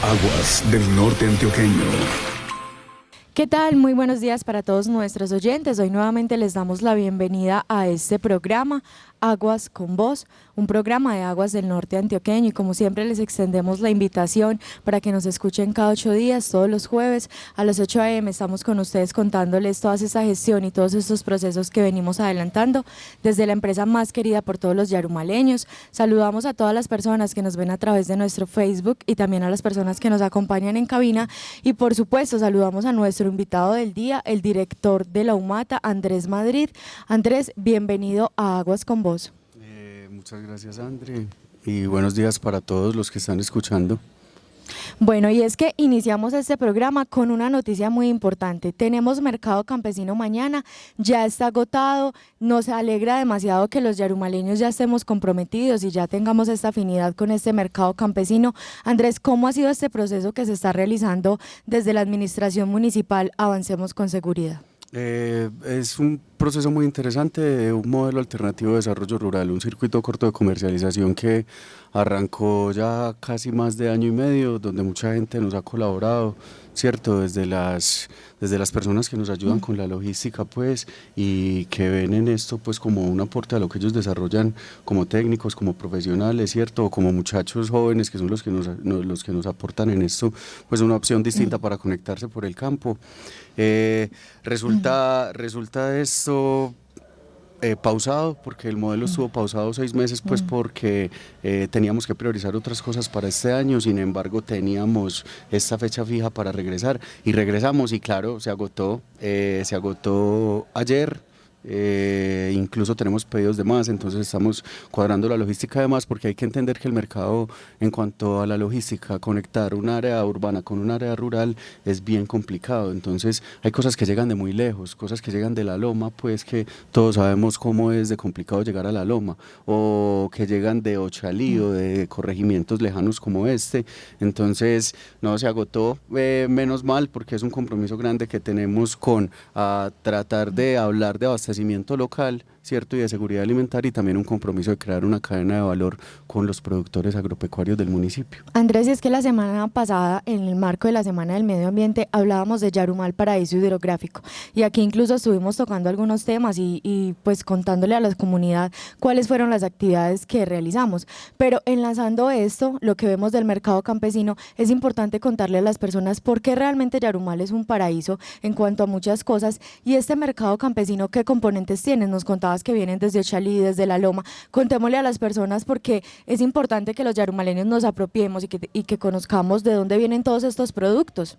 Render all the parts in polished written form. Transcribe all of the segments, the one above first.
Aguas del Norte Antioqueño. ¿Qué tal? Muy buenos días para todos nuestros oyentes. Hoy nuevamente les damos la bienvenida a este programa Aguas con Voz, un programa de Aguas del Norte Antioqueño, y como siempre les extendemos la invitación para que nos escuchen cada 8 días, todos los jueves a las 8 a.m. Estamos con ustedes contándoles toda esa gestión y todos estos procesos que venimos adelantando desde la empresa más querida por todos los yarumaleños. Saludamos a todas las personas que nos ven a través de nuestro Facebook y también a las personas que nos acompañan en cabina, y por supuesto saludamos a nuestro invitado del día, el director de la UMATA, Andrés Madrid. Andrés, bienvenido a Aguas con Voz. Muchas gracias, André, y buenos días para todos los que están escuchando. Bueno, y es que iniciamos este programa con una noticia muy importante. Tenemos mercado campesino mañana, ya está agotado. Nos alegra demasiado que los yarumaleños ya estemos comprometidos y ya tengamos esta afinidad con este mercado campesino. Andrés, ¿cómo ha sido este proceso que se está realizando desde la administración municipal Avancemos con Seguridad? Es un proceso muy interesante de un modelo alternativo de desarrollo rural, un circuito corto de comercialización que arrancó ya casi más de año y medio, donde mucha gente nos ha colaborado, ¿cierto? Desde las personas que nos ayudan con la logística, pues, y que ven en esto, pues, como un aporte a lo que ellos desarrollan como técnicos, como profesionales, ¿cierto? O como muchachos jóvenes que son los que nos aportan en esto, pues, una opción distinta para conectarse por el campo. Resulta esto pausado, porque el modelo estuvo pausado 6 meses, pues porque teníamos que priorizar otras cosas para este año. Sin embargo, teníamos esta fecha fija para regresar y regresamos, y claro, se agotó ayer. Incluso tenemos pedidos de más, entonces estamos cuadrando la logística de más, porque hay que entender que el mercado, en cuanto a la logística, conectar un área urbana con un área rural es bien complicado. Entonces hay cosas que llegan de muy lejos, cosas que llegan de la loma, pues que todos sabemos cómo es de complicado llegar a la loma, o que llegan de Ochalí o de corregimientos lejanos como este. Entonces no, se agotó, menos mal, porque es un compromiso grande que tenemos con tratar de hablar de abastecimiento local, ¿cierto? Y de seguridad alimentaria, y también un compromiso de crear una cadena de valor con los productores agropecuarios del municipio. Andrés, es que la semana pasada, en el marco de la Semana del Medio Ambiente, hablábamos de Yarumal, paraíso hidrográfico, y aquí incluso estuvimos tocando algunos temas y pues contándole a la comunidad cuáles fueron las actividades que realizamos. Pero enlazando esto, lo que vemos del mercado campesino, es importante contarle a las personas por qué realmente Yarumal es un paraíso en cuanto a muchas cosas, y este mercado campesino, ¿qué componentes tienen? Nos contabas que vienen desde Ochalí, desde La Loma. Contémosle a las personas, porque es importante que los yarumaleños nos apropiemos y que conozcamos de dónde vienen todos estos productos.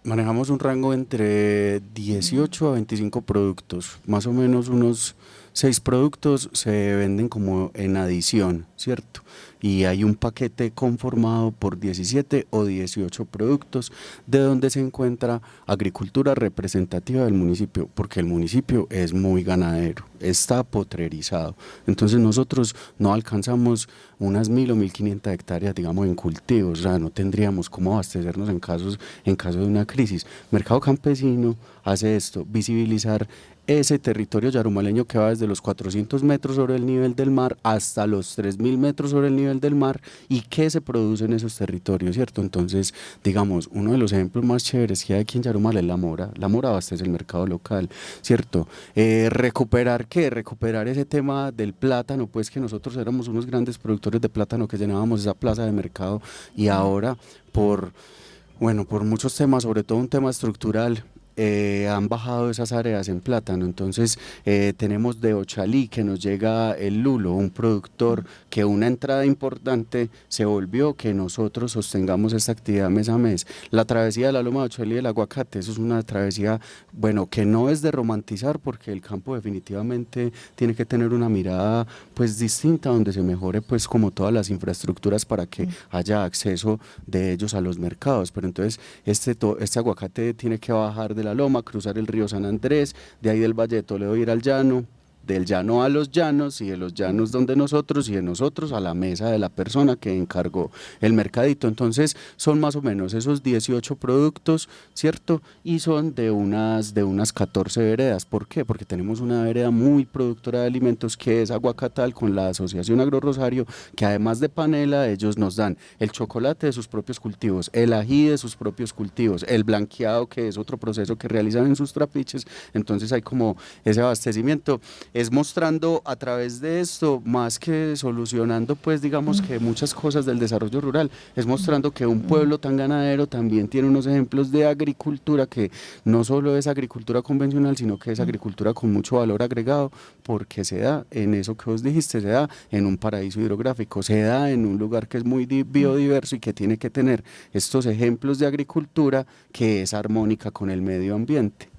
Manejamos un rango entre 18 a 25 productos, más o menos unos 6 productos se venden como en adición, ¿cierto? Y hay un paquete conformado por 17 o 18 productos, de donde se encuentra agricultura representativa del municipio, porque el municipio es muy ganadero, está potrerizado. Entonces nosotros no alcanzamos unas 1.000 o 1.500 hectáreas, digamos, en cultivos. O sea, no tendríamos cómo abastecernos en caso de una crisis. Mercado Campesino hace esto, visibilizar ese territorio yarumaleño que va desde los 400 metros sobre el nivel del mar hasta los 3.000 metros sobre el nivel del mar, y qué se produce en esos territorios, ¿cierto? Entonces, digamos, uno de los ejemplos más chéveres que hay aquí en Yarumal es la mora. La mora abastece el mercado local, ¿cierto? Recuperar ese tema del plátano, pues que nosotros éramos unos grandes productores de plátano que llenábamos esa plaza de mercado, y ahora por muchos temas, sobre todo un tema estructural, han bajado esas áreas en plátano. Entonces tenemos de Ochalí que nos llega el lulo, un productor que una entrada importante se volvió que nosotros sostengamos esta actividad mes a mes. La travesía de la Loma de Ochalí del aguacate, eso es una travesía, bueno, que no es de romantizar, porque el campo definitivamente tiene que tener una mirada pues distinta, donde se mejore pues como todas las infraestructuras para que haya acceso de ellos a los mercados. Pero entonces este aguacate tiene que bajar de la Loma, cruzar el río San Andrés, de ahí del Valle de Toledo ir al llano, del llano a los llanos y de los llanos donde nosotros y de nosotros a la mesa de la persona que encargó el mercadito. Entonces son más o menos esos 18 productos, ¿cierto? Y son de unas 14 veredas. ¿Por qué? Porque tenemos una vereda muy productora de alimentos que es Aguacatal con la Asociación Agro Rosario, que además de panela ellos nos dan el chocolate de sus propios cultivos, el ají de sus propios cultivos, el blanqueado, que es otro proceso que realizan en sus trapiches. Entonces hay como ese abastecimiento. Es mostrando a través de esto, más que solucionando pues digamos que muchas cosas del desarrollo rural, es mostrando que un pueblo tan ganadero también tiene unos ejemplos de agricultura que no solo es agricultura convencional, sino que es agricultura con mucho valor agregado, porque se da en eso que vos dijiste, se da en un paraíso hidrográfico, se da en un lugar que es muy biodiverso y que tiene que tener estos ejemplos de agricultura que es armónica con el medio ambiente.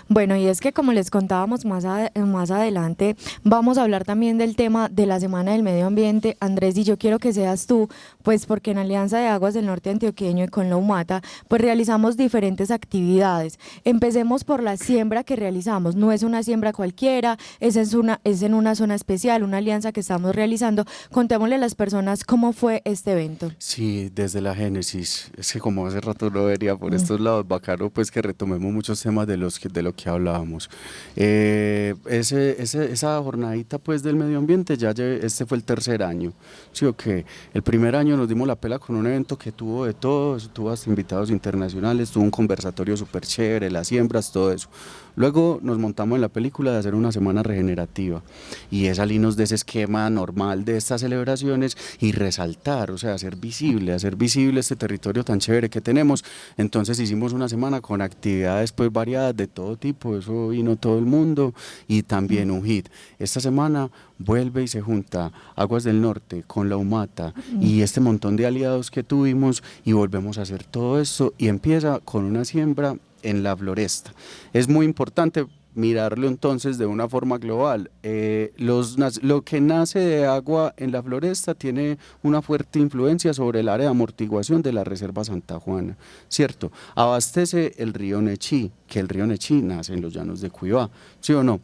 Bueno, y es que como les contábamos más adelante, vamos a hablar también del tema de la Semana del Medio Ambiente. Andrés, y yo quiero que seas tú, pues porque en Alianza de Aguas del Norte Antioqueño y con la UMATA, pues realizamos diferentes actividades. Empecemos por la siembra que realizamos. No es una siembra cualquiera, es en una zona especial, una alianza que estamos realizando. Contémosle a las personas cómo fue este evento. Sí, desde la génesis, es que como hace rato no venía por estos lados, bacano pues que retomemos muchos temas de lo que hablábamos. Esa jornadita pues del medio ambiente, este fue el tercer año, sí o qué. El primer año nos dimos la pela con un evento que tuvo de todo, tuvo hasta invitados internacionales, tuvo un conversatorio súper chévere, las siembras, todo eso. Luego nos montamos en la película de hacer una semana regenerativa y es salirnos de ese esquema normal de estas celebraciones y resaltar, o sea, hacer visible este territorio tan chévere que tenemos. Entonces hicimos una semana con actividades pues variadas de todo tipo, eso vino todo el mundo y también un hit. Esta semana vuelve y se junta Aguas del Norte con la UMATA y este montón de aliados que tuvimos y volvemos a hacer todo esto y empieza con una siembra en la floresta. Es muy importante mirarlo entonces de una forma global. Lo que nace de agua en la floresta tiene una fuerte influencia sobre el área de amortiguación de la Reserva Santa Juana, ¿cierto? Abastece el río Nechí, que el río Nechí nace en los llanos de Cuibá, ¿sí o no?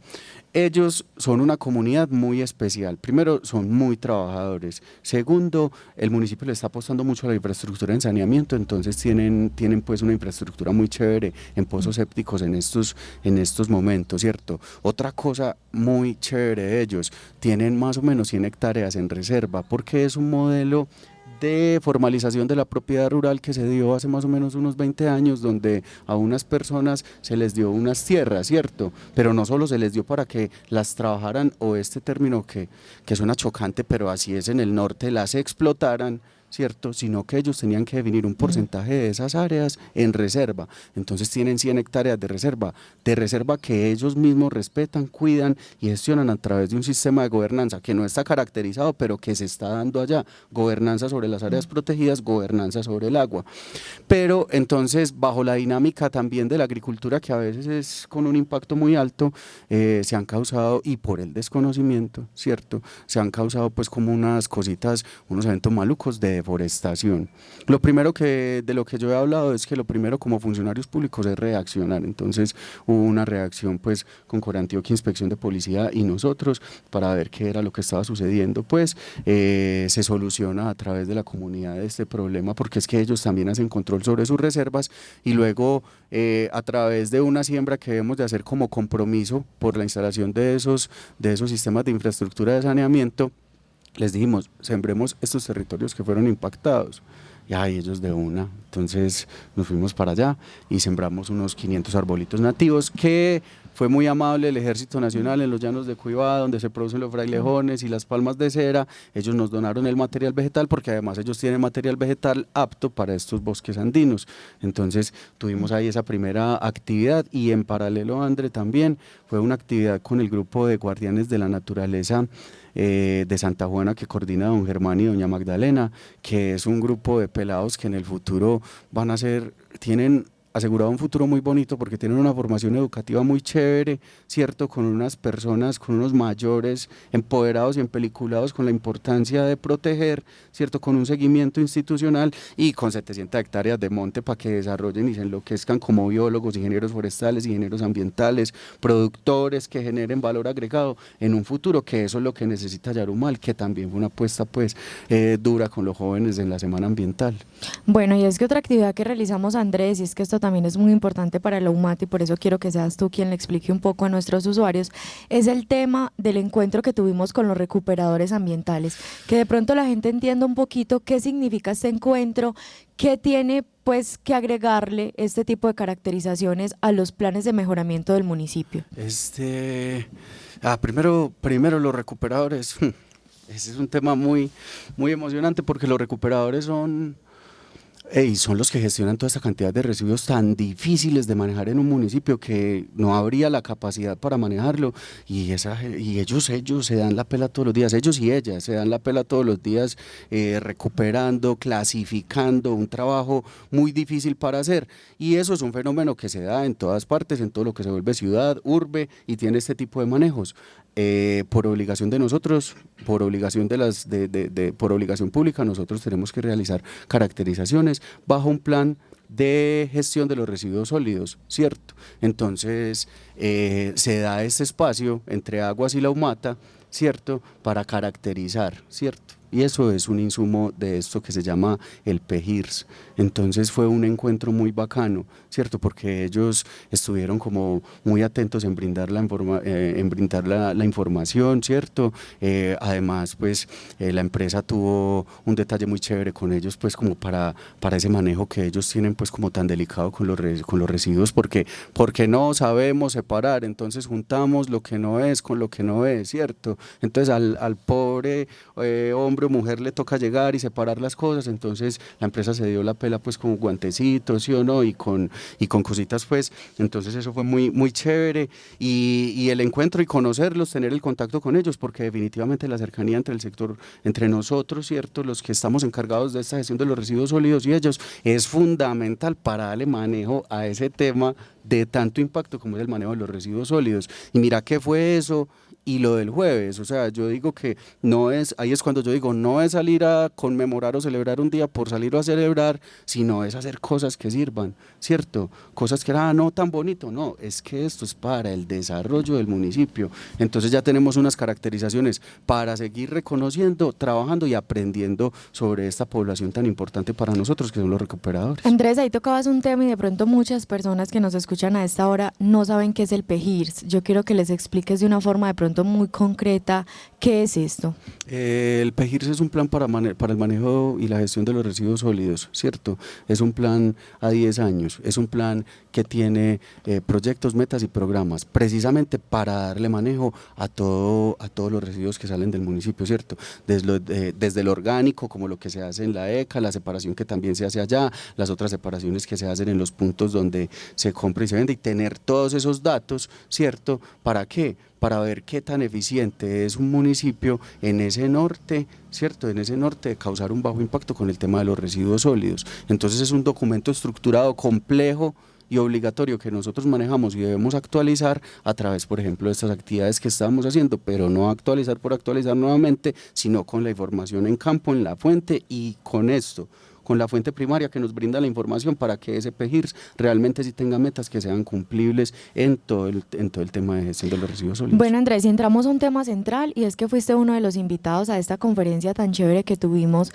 Ellos son una comunidad muy especial. Primero, son muy trabajadores. Segundo, el municipio le está apostando mucho a la infraestructura en saneamiento, entonces tienen pues una infraestructura muy chévere en pozos sépticos en estos momentos, ¿cierto? Otra cosa muy chévere de ellos, tienen más o menos 100 hectáreas en reserva, porque es un modelo de formalización de la propiedad rural que se dio hace más o menos unos 20 años, donde a unas personas se les dio unas tierras, ¿cierto? Pero no solo se les dio para que las trabajaran, o este término que suena chocante, pero así es en el norte, las explotaran, ¿cierto? Sino que ellos tenían que definir un porcentaje de esas áreas en reserva. Entonces tienen 100 hectáreas de reserva que ellos mismos respetan, cuidan y gestionan a través de un sistema de gobernanza que no está caracterizado, pero que se está dando allá. Gobernanza sobre las áreas protegidas, gobernanza sobre el agua. Pero entonces, bajo la dinámica también de la agricultura, que a veces es con un impacto muy alto, se han causado, y por el desconocimiento, ¿cierto? Se han causado pues como unas cositas, unos eventos malucos de deforestación. Lo primero de lo que yo he hablado es que lo primero como funcionarios públicos es reaccionar. Entonces hubo una reacción pues con Corantioquia, Inspección de Policía y nosotros para ver qué era lo que estaba sucediendo. Pues se soluciona a través de la comunidad este problema, porque es que ellos también hacen control sobre sus reservas y luego a través de una siembra que debemos de hacer como compromiso por la instalación de esos sistemas de infraestructura de saneamiento, les dijimos, sembremos estos territorios que fueron impactados. Y ahí ellos de una. Entonces nos fuimos para allá y sembramos unos 500 arbolitos nativos, que fue muy amable el Ejército Nacional en los llanos de Cuibá, donde se producen los frailejones y las palmas de cera. Ellos nos donaron el material vegetal, porque además ellos tienen material vegetal apto para estos bosques andinos. Entonces tuvimos ahí esa primera actividad, y en paralelo, André, también fue una actividad con el grupo de Guardianes de la Naturaleza de Santa Juana, que coordina don Germán y doña Magdalena, que es un grupo de pelados que en el futuro tienen asegurado un futuro muy bonito porque tienen una formación educativa muy chévere, ¿cierto? Con unas personas, con unos mayores empoderados y empeliculados con la importancia de proteger, ¿cierto? Con un seguimiento institucional y con 700 hectáreas de monte para que desarrollen y se enloquezcan como biólogos, ingenieros forestales, ingenieros ambientales, productores que generen valor agregado en un futuro, que eso es lo que necesita Yarumal, que también fue una apuesta pues dura con los jóvenes en la Semana Ambiental. Bueno, y es que otra actividad que realizamos, Andrés, y es que esto también es muy importante para la UMAT y por eso quiero que seas tú quien le explique un poco a nuestros usuarios, es el tema del encuentro que tuvimos con los recuperadores ambientales, que de pronto la gente entienda un poquito qué significa este encuentro, qué tiene pues que agregarle este tipo de caracterizaciones a los planes de mejoramiento del municipio. Primero los recuperadores. Ese es un tema muy emocionante porque los recuperadores son los que gestionan toda esta cantidad de residuos tan difíciles de manejar en un municipio que no habría la capacidad para manejarlo y ellos se dan la pela todos los días, ellos y ellas se dan la pela todos los días recuperando, clasificando, un trabajo muy difícil para hacer y eso es un fenómeno que se da en todas partes, en todo lo que se vuelve ciudad, urbe y tiene este tipo de manejos. Por obligación de nosotros, por obligación por obligación pública, nosotros tenemos que realizar caracterizaciones bajo un plan de gestión de los residuos sólidos, ¿cierto? Entonces, se da este espacio entre Aguas y la UMATA, ¿cierto? Para caracterizar, ¿cierto? Y eso es un insumo de esto que se llama el PEGIRS. Entonces fue un encuentro muy bacano, ¿cierto? Porque ellos estuvieron como muy atentos en brindar la información, ¿cierto? Además, pues la empresa tuvo un detalle muy chévere con ellos, pues como para ese manejo que ellos tienen, pues como tan delicado con los residuos, porque no sabemos separar, entonces juntamos lo que no es con lo que no es, ¿cierto? Entonces al pobre hombre o mujer le toca llegar y separar las cosas, entonces la empresa se dio la pela pues con guantecitos, ¿sí o no? Y con cositas pues, entonces eso fue muy chévere y el encuentro y conocerlos, tener el contacto con ellos, porque definitivamente la cercanía entre el sector, entre nosotros, ¿cierto? Los que estamos encargados de esta gestión de los residuos sólidos y ellos, es fundamental para darle manejo a ese tema de tanto impacto como es el manejo de los residuos sólidos. Y mira qué fue eso y lo del jueves, o sea, yo digo que no es, ahí es cuando yo digo, no es salir a conmemorar o celebrar un día por salir a celebrar, sino es hacer cosas que sirvan, ¿cierto? Cosas que, no tan bonito, no, es que esto es para el desarrollo del municipio. Entonces ya tenemos unas caracterizaciones para seguir reconociendo, trabajando y aprendiendo sobre esta población tan importante para nosotros que son los recuperadores. Andrés, ahí tocabas un tema y de pronto muchas personas que nos escuchan a esta hora no saben qué es el PEGIRS. Yo quiero que les expliques de una forma de pronto muy concreta qué es esto. El PEGIRS es un plan para el manejo y la gestión de los residuos sólidos, ¿cierto? Es un plan a 10 años, es un plan que tiene proyectos, metas y programas, precisamente para darle manejo a todos los residuos que salen del municipio, ¿cierto? Desde lo orgánico, como lo que se hace en la ECA, la separación que también se hace allá, las otras separaciones que se hacen en los puntos donde se compra y se vende, y tener todos esos datos, ¿cierto? ¿Para qué? Para ver qué tan eficiente es un municipio en ese norte, ¿cierto? En ese norte de causar un bajo impacto con el tema de los residuos sólidos. Entonces es un documento estructurado, complejo y obligatorio que nosotros manejamos y debemos actualizar a través, por ejemplo, de estas actividades que estamos haciendo, pero no actualizar por actualizar nuevamente, sino con la información en campo, en la fuente y con esto, con la fuente primaria que nos brinda la información para que ese PEGIRS realmente sí tenga metas que sean cumplibles en todo el tema de gestión de los residuos sólidos. Bueno, Andrés, y entramos a un tema central y es que fuiste uno de los invitados a esta conferencia tan chévere que tuvimos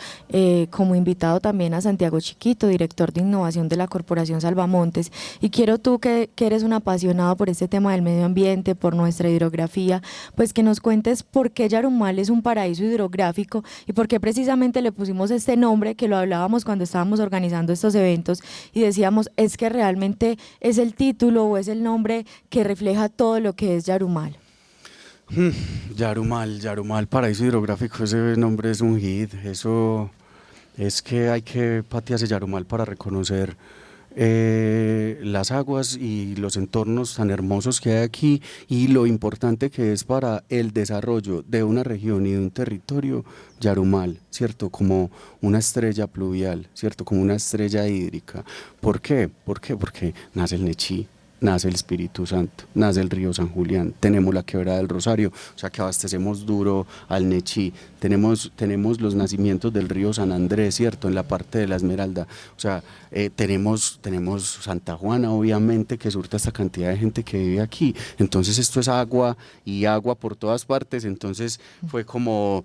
como invitado también a Santiago Chiquito, director de innovación de la Corporación Salvamontes, y quiero tú que eres un apasionado por este tema del medio ambiente, por nuestra hidrografía, pues que nos cuentes por qué Yarumal es un paraíso hidrográfico y por qué precisamente le pusimos este nombre, que lo hablábamos cuando estábamos organizando estos eventos y decíamos, es que realmente es el título o es el nombre que refleja todo lo que es Yarumal. Yarumal, paraíso hidrográfico, ese nombre es un hit, eso es que hay que patearse Yarumal para reconocer las aguas y los entornos tan hermosos que hay aquí y lo importante que es para el desarrollo de una región y de un territorio, Yarumal, ¿cierto? Como una estrella pluvial, ¿cierto? Como una estrella hídrica. ¿Por qué? ¿Por qué? Porque nace el Nechí, nace el Espíritu Santo, nace el río San Julián, tenemos la Quebrada del Rosario, o sea que abastecemos duro al Nechí, tenemos los nacimientos del río San Andrés, ¿cierto? En la parte de la Esmeralda, o sea, tenemos Santa Juana, obviamente, que surta esta cantidad de gente que vive aquí, entonces esto es agua y agua por todas partes, entonces fue como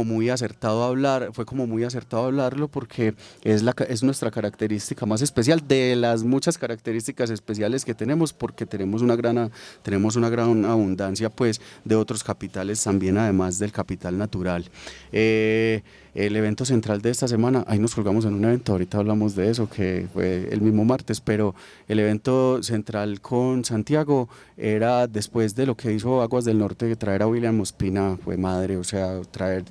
muy acertado hablar, fue como muy acertado hablarlo porque es nuestra característica más especial de las muchas características especiales que tenemos porque tenemos una gran abundancia pues de otros capitales también además del capital natural. El evento central de esta semana, ahí nos colgamos en un evento, ahorita hablamos de eso, que fue el mismo martes, pero el evento central con Santiago era después de lo que hizo Aguas del Norte, de traer a William Ospina, fue madre, o sea,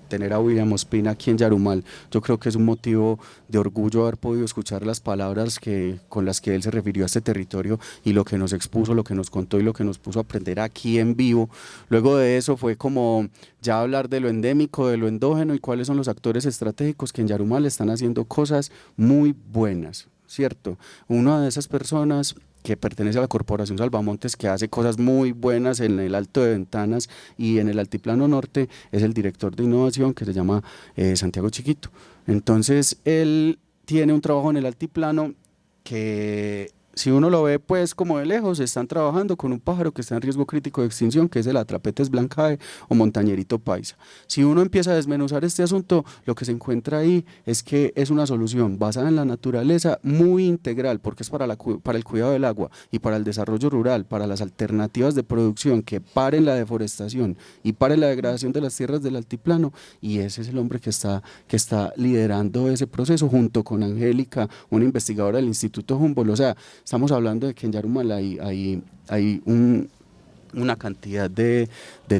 tener a William Ospina aquí en Yarumal, yo creo que es un motivo de orgullo haber podido escuchar las palabras con las que él se refirió a este territorio y lo que nos expuso, lo que nos contó y lo que nos puso a aprender aquí en vivo. Luego de eso fue como ya hablar de lo endémico, de lo endógeno y cuáles son los actores estratégicos que en Yarumal están haciendo cosas muy buenas, ¿cierto? Una de esas personas que pertenece a la Corporación Salvamontes, que hace cosas muy buenas en el Alto de Ventanas y en el Altiplano Norte, es el director de innovación que se llama Santiago Chiquito. Entonces, él tiene un trabajo en el Altiplano que si uno lo ve pues como de lejos, están trabajando con un pájaro que está en riesgo crítico de extinción, que es el Atrapetes blancae o montañerito paisa. Si uno empieza a desmenuzar este asunto, lo que se encuentra ahí es que es una solución basada en la naturaleza muy integral, porque es para el cuidado del agua y para el desarrollo rural, para las alternativas de producción que paren la deforestación y paren la degradación de las tierras del altiplano, y ese es el hombre que está liderando ese proceso junto con Angélica, una investigadora del Instituto Humboldt. O sea, estamos hablando de que en Yarumal hay una cantidad de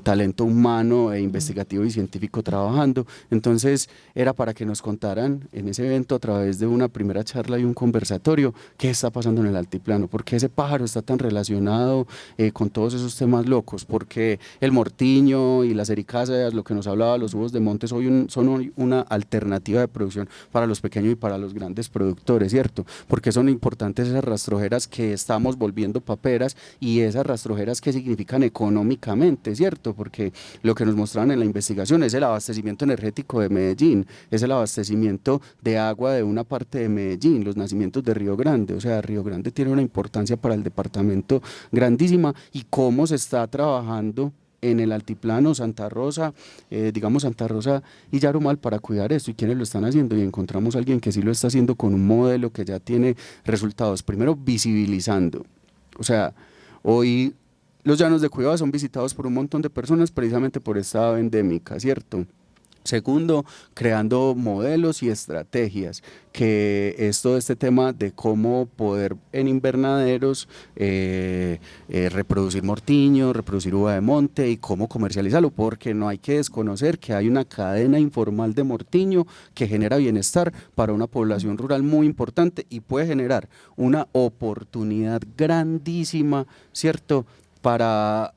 talento humano e investigativo y científico trabajando. Entonces era para que nos contaran en ese evento a través de una primera charla y un conversatorio qué está pasando en el altiplano, por qué ese pájaro está tan relacionado con todos esos temas locos, porque el mortiño y las ericáceas, lo que nos hablaba los búhos de montes, son hoy una alternativa de producción para los pequeños y para los grandes productores, ¿cierto? Porque son importantes esas rastrojeras que estamos volviendo paperas y esas rastrojeras que significan económicamente, ¿cierto? Porque lo que nos mostraron en la investigación es el abastecimiento energético de Medellín, es el abastecimiento de agua de una parte de Medellín, los nacimientos de Río Grande, o sea, Río Grande tiene una importancia para el departamento grandísima y cómo se está trabajando en el altiplano, Santa Rosa, digamos Santa Rosa y Yarumal para cuidar esto y quiénes lo están haciendo y encontramos a alguien que sí lo está haciendo con un modelo que ya tiene resultados, primero visibilizando, o sea, hoy los llanos de Cuiabá son visitados por un montón de personas precisamente por esta ave endémica, ¿cierto? Segundo, creando modelos y estrategias, que es todo este tema de cómo poder en invernaderos reproducir mortiño, reproducir uva de monte y cómo comercializarlo, porque no hay que desconocer que hay una cadena informal de mortiño que genera bienestar para una población rural muy importante y puede generar una oportunidad grandísima, ¿cierto?, para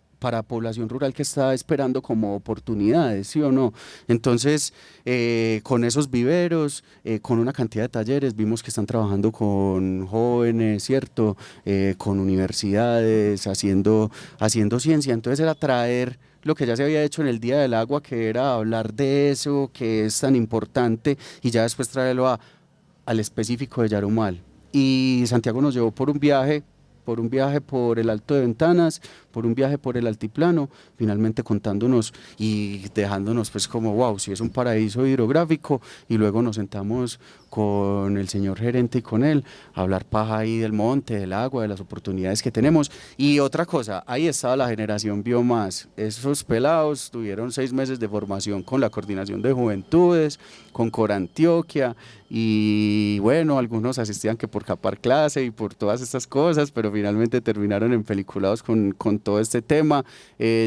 población rural que está esperando como oportunidades, ¿sí o no? Entonces, con esos viveros, con una cantidad de talleres, vimos que están trabajando con jóvenes, ¿cierto? Con universidades, haciendo ciencia. Entonces era traer lo que ya se había hecho en el Día del Agua, que era hablar de eso, que es tan importante, y ya después traerlo al específico de Yarumal. Y Santiago nos llevó por un viaje por el Alto de Ventanas, por un viaje por el altiplano, finalmente contándonos y dejándonos pues como wow, si es un paraíso hidrográfico, y luego nos sentamos con el señor gerente y con él a hablar paja ahí del monte, del agua, de las oportunidades que tenemos. Y otra cosa, ahí estaba la generación Biomás, esos pelados tuvieron 6 meses de formación con la Coordinación de Juventudes, con Corantioquia, y bueno, algunos asistían que por capar clase y por todas estas cosas, pero finalmente terminaron en peliculados con con todo este tema.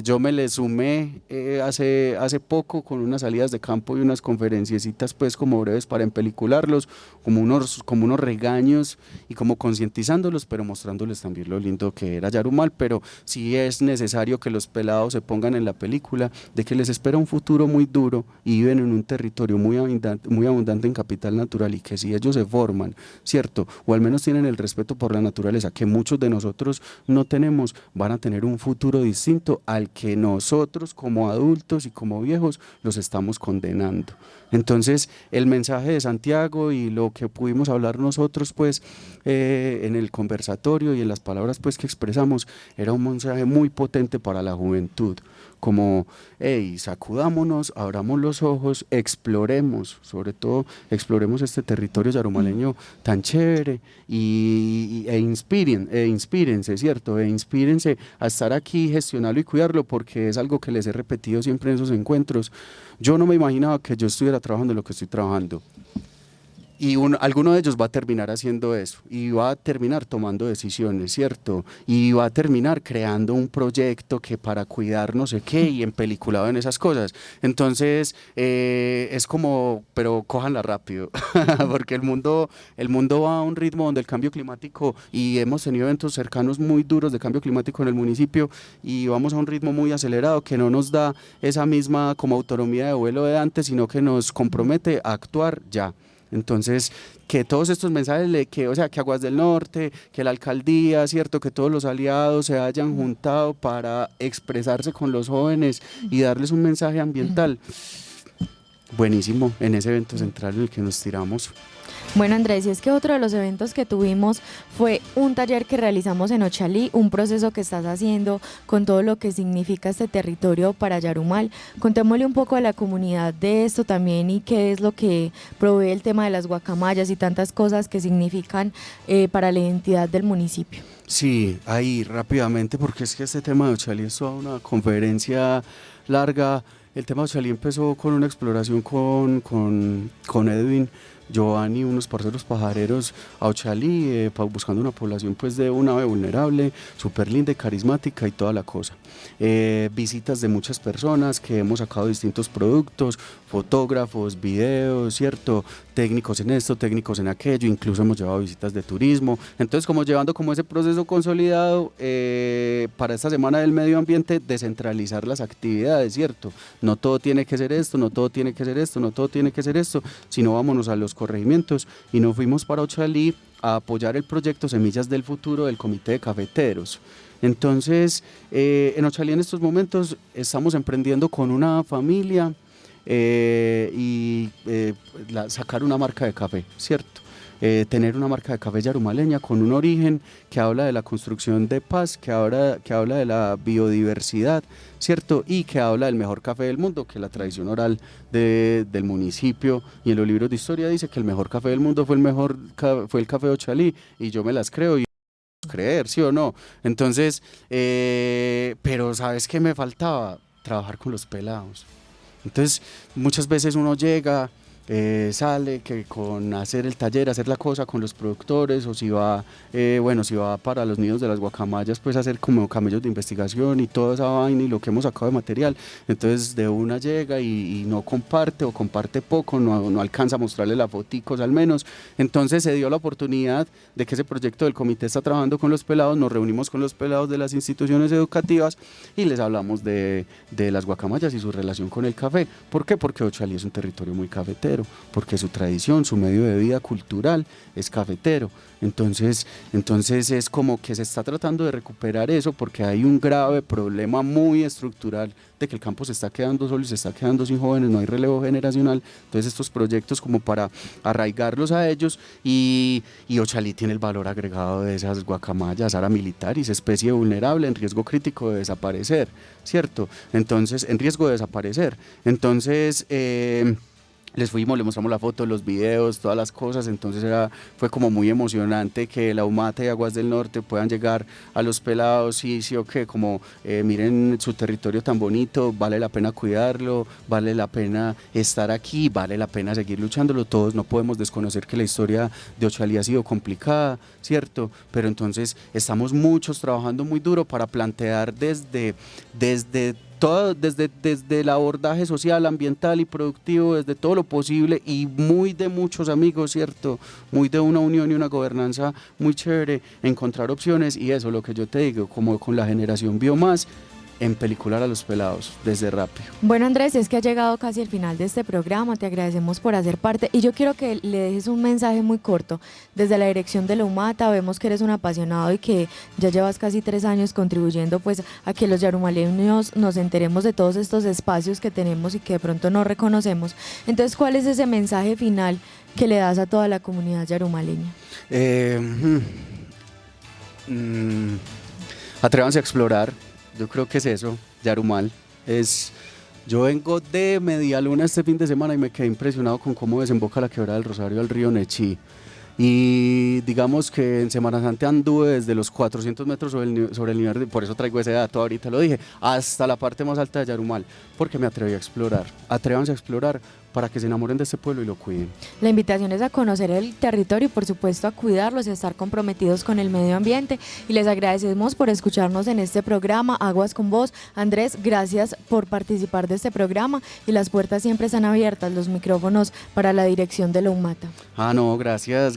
Yo me le sumé hace poco con unas salidas de campo y unas conferenciecitas pues como breves para empelicularlos, como unos regaños y como concientizándolos, pero mostrándoles también lo lindo que era Yarumal, pero sí es necesario que los pelados se pongan en la película de que les espera un futuro muy duro y viven en un territorio muy abundante en capital natural, y que si ellos se forman, ¿cierto? O al menos tienen el respeto por la naturaleza, que muchos de nosotros no tenemos, van a tener un futuro distinto al que nosotros como adultos y como viejos los estamos condenando. Entonces, el mensaje de Santiago y lo que pudimos hablar nosotros, pues, en el conversatorio y en las palabras, pues, que expresamos, era un mensaje muy potente para la juventud, como, hey, sacudámonos, abramos los ojos, exploremos, sobre todo, exploremos este territorio yarumaleño tan chévere inspírense, ¿cierto? E inspírense a estar aquí, gestionarlo y cuidarlo, porque es algo que les he repetido siempre en esos encuentros. Yo no me imaginaba que yo estuviera trabajando en lo que estoy trabajando. Y alguno de ellos va a terminar haciendo eso y va a terminar tomando decisiones, ¿cierto? Y va a terminar creando un proyecto que para cuidar no sé qué y empeliculado en esas cosas. Entonces, es como, pero cójanla rápido, porque el mundo va a un ritmo donde el cambio climático, y hemos tenido eventos cercanos muy duros de cambio climático en el municipio, y vamos a un ritmo muy acelerado que no nos da esa misma como autonomía de vuelo de antes, sino que nos compromete a actuar ya. Entonces, que todos estos mensajes, o sea, que Aguas del Norte, que la alcaldía, ¿cierto? Que todos los aliados se hayan juntado para expresarse con los jóvenes y darles un mensaje ambiental. Buenísimo en ese evento central en el que nos tiramos. Bueno, Andrés, y es que otro de los eventos que tuvimos fue un taller que realizamos en Ochalí, un proceso que estás haciendo con todo lo que significa este territorio para Yarumal. Contémosle un poco a la comunidad de esto también y qué es lo que provee el tema de las guacamayas y tantas cosas que significan para la identidad del municipio. Sí, ahí rápidamente, porque es que este tema de Ochalí es toda una conferencia larga. El tema de Ochalí empezó con una exploración con Edwin, Giovanni, unos parceros pajareros a Ochalí, buscando una población pues de un ave vulnerable, súper linda y carismática y toda la cosa. Visitas de muchas personas que hemos sacado distintos productos, fotógrafos, videos, ¿cierto? Técnicos en esto, técnicos en aquello, incluso hemos llevado visitas de turismo. Entonces, como llevando como ese proceso consolidado, para esta Semana del Medio Ambiente, descentralizar las actividades, ¿cierto? No todo tiene que ser esto, no todo tiene que ser esto, no todo tiene que ser esto, sino vámonos a los corregimientos, y nos fuimos para Ochalí a apoyar el proyecto Semillas del Futuro del Comité de Cafeteros. Entonces, en Ochalí en estos momentos estamos emprendiendo con una familia sacar una marca de café, ¿cierto? Tener una marca de café yarumaleña con un origen que habla de la construcción de paz, que habla de la biodiversidad, ¿cierto? Y que habla del mejor café del mundo, que la tradición oral del municipio y en los libros de historia dice que el mejor café del mundo fue el café de Ochalí, y yo me las creo y creer, ¿sí o no? Entonces, pero ¿sabes qué me faltaba? Trabajar con los pelados. Entonces, muchas veces uno llega, sale que con hacer el taller, hacer la cosa con los productores, o si va para los nidos de las guacamayas, pues hacer como camellos de investigación y toda esa vaina y lo que hemos sacado de material. Entonces de una llega y no comparte, o comparte poco, no alcanza a mostrarle las foticos al menos. Entonces se dio la oportunidad de que ese proyecto del comité está trabajando con los pelados, nos reunimos con los pelados de las instituciones educativas y les hablamos de las guacamayas y su relación con el café. ¿Por qué? Porque Ochalí es un territorio muy cafetero, porque su tradición, su medio de vida cultural es cafetero. Entonces es como que se está tratando de recuperar eso, porque hay un grave problema muy estructural de que el campo se está quedando solo y se está quedando sin jóvenes, no hay relevo generacional. Entonces estos proyectos como para arraigarlos a ellos, y Ochalí tiene el valor agregado de esas guacamayas, Ara militaris, especie vulnerable en riesgo crítico de desaparecer, ¿cierto? Entonces, en riesgo de desaparecer. Entonces, les fuimos, le mostramos la foto, los videos, todas las cosas, entonces fue como muy emocionante que la Umata y Aguas del Norte puedan llegar a los pelados y sí o qué, como miren su territorio tan bonito, vale la pena cuidarlo, vale la pena estar aquí, vale la pena seguir luchándolo, todos no podemos desconocer que la historia de Ochalí ha sido complicada, ¿cierto? Pero entonces estamos muchos trabajando muy duro para plantear desde todo, desde el abordaje social, ambiental y productivo, desde todo lo posible y muy de muchos amigos, ¿cierto? Muy de una unión y una gobernanza muy chévere, encontrar opciones y eso, lo que yo te digo, como con la generación Biomás, en pelicular a los pelados, desde rápido. Bueno, Andrés, es que ha llegado casi el final de este programa, te agradecemos por hacer parte y yo quiero que le dejes un mensaje muy corto. Desde la dirección de la UMATA vemos que eres un apasionado y que ya llevas casi 3 años contribuyendo pues a que los yarumaleños nos enteremos de todos estos espacios que tenemos y que de pronto no reconocemos. Entonces, ¿cuál es ese mensaje final que le das a toda la comunidad yarumaleña? Atrévanse a explorar. Yo creo que es eso, Yarumal. Yo vengo de Medialuna este fin de semana y me quedé impresionado con cómo desemboca la quebrada del Rosario al río Nechí. Y digamos que en Semana Santa anduve desde los 400 metros sobre el nivel, por eso traigo ese dato, ahorita lo dije, hasta la parte más alta de Yarumal, porque me atreví a explorar. Atrévanse a explorar para que se enamoren de este pueblo y lo cuiden. La invitación es a conocer el territorio y por supuesto a cuidarlos y a estar comprometidos con el medio ambiente y les agradecemos por escucharnos en este programa Aguas con Voz. Andrés, gracias por participar de este programa y las puertas siempre están abiertas, los micrófonos para la dirección de la UMATA. No, gracias,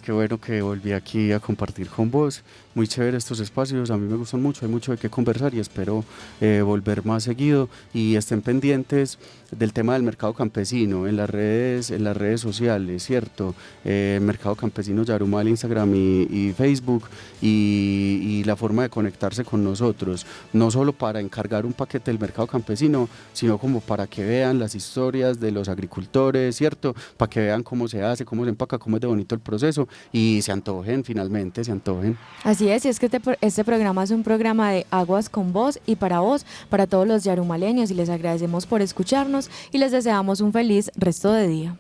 qué bueno que volví aquí a compartir con vos. Muy chévere estos espacios, a mí me gustan mucho, hay mucho de qué conversar y espero volver más seguido y estén pendientes del tema del mercado campesino en las redes sociales, ¿cierto? Mercado Campesino Yarumal, Instagram y Facebook y la forma de conectarse con nosotros, no solo para encargar un paquete del mercado campesino, sino como para que vean las historias de los agricultores, ¿cierto? Para que vean cómo se hace, cómo se empaca, cómo es de bonito el proceso y se antojen, finalmente se antojen. Así es, y es que este programa es un programa de Aguas con Voz y para vos, para todos los yarumaleños y les agradecemos por escucharnos y les deseamos un feliz resto de día.